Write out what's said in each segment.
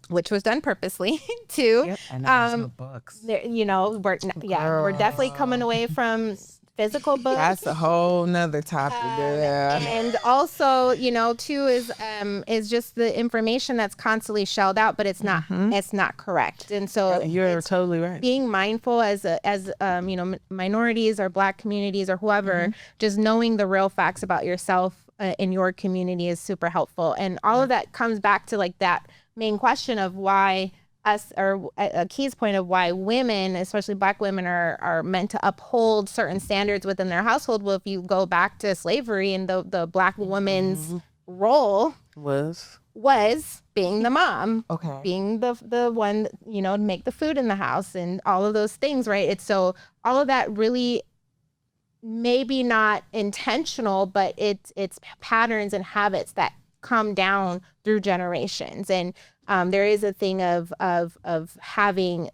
which was done purposely too. Yep. And also books. We're definitely coming away from physical books. That's a whole nother topic. And also, too, is just the information that's constantly shelled out, but it's not correct. And so you're totally right. Being mindful as minorities or Black communities or whoever, just knowing the real facts about yourself in your community is super helpful. And all of that comes back to like that main question of why us, or a key's point of why women, especially Black women, are meant to uphold certain standards within their household. Well, if you go back to slavery, and the Black woman's role was being the mom, being the one, to make the food in the house and all of those things, right? It's so all of that really maybe not intentional, but it's patterns and habits that come down through generations. And there is a thing of having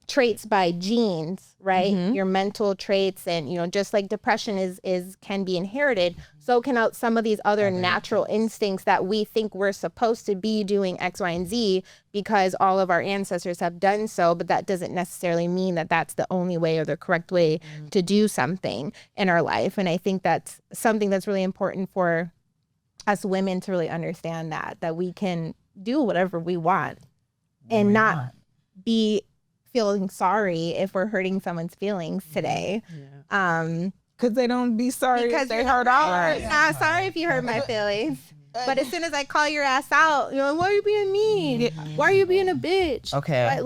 traits by genes, right? Your mental traits, and just like depression is can be inherited, so can some of these other natural instincts that we think we're supposed to be doing X, Y, and Z because all of our ancestors have done so, but that doesn't necessarily mean that that's the only way or the correct way to do something in our life. And I think that's something that's really important for us women to really understand, that we can do whatever we want and not be feeling sorry if we're hurting someone's feelings today. Because they don't be sorry because they hurt ours. Not sorry if you hurt my feelings. But as soon as I call your ass out, why are you being mean? Why are you being a bitch? Okay.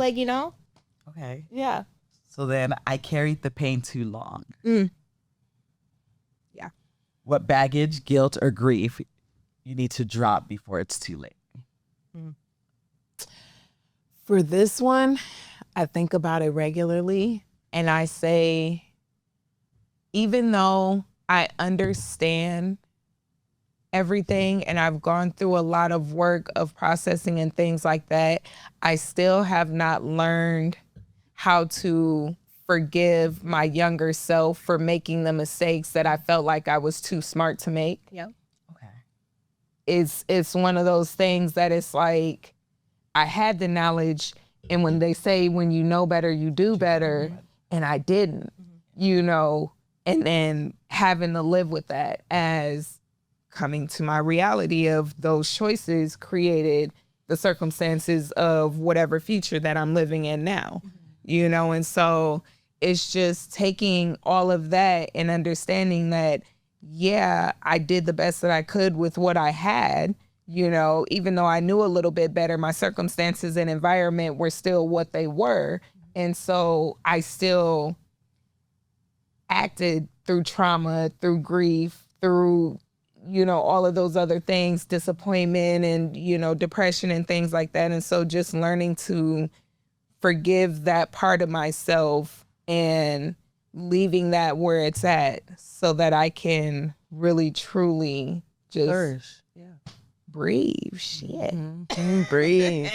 Okay. Yeah. So then I carried the pain too long. Yeah. What baggage, guilt, or grief you need to drop before it's too late? For this one, I think about it regularly, and I say, even though I understand everything and I've gone through a lot of work of processing and things like that, I still have not learned how to forgive my younger self for making the mistakes that I felt like I was too smart to make. Yep. It's one of those things that it's like, I had the knowledge, and when they say when you know better, you do better, and I didn't, and then having to live with that as coming to my reality of those choices created the circumstances of whatever future that I'm living in now, and so it's just taking all of that and understanding that, yeah, I did the best that I could with what I had, even though I knew a little bit better, my circumstances and environment were still what they were. And so I still acted through trauma, through grief, through, all of those other things, disappointment and, depression and things like that. And so just learning to forgive that part of myself and leaving that where it's at so that I can really, truly just flourish. Breathe. Shit. Breathe.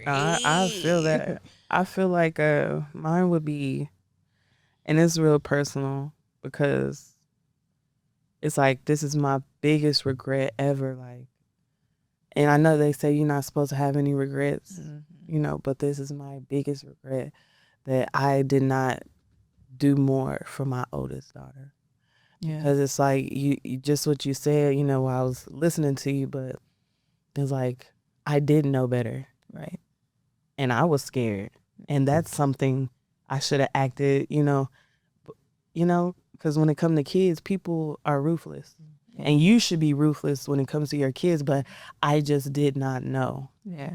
I feel that. I feel like mine would be, and it's real personal because it's like, this is my biggest regret ever. Like, and I know they say you're not supposed to have any regrets, but this is my biggest regret, that I did not do more for my oldest daughter. Yeah. Because it's like, you just what you said, while I was listening to you, but it's like, I didn't know better. Right. And I was scared. And that's something I should have acted, because when it comes to kids, people are ruthless. And you should be ruthless when it comes to your kids, but I just did not know. Yeah.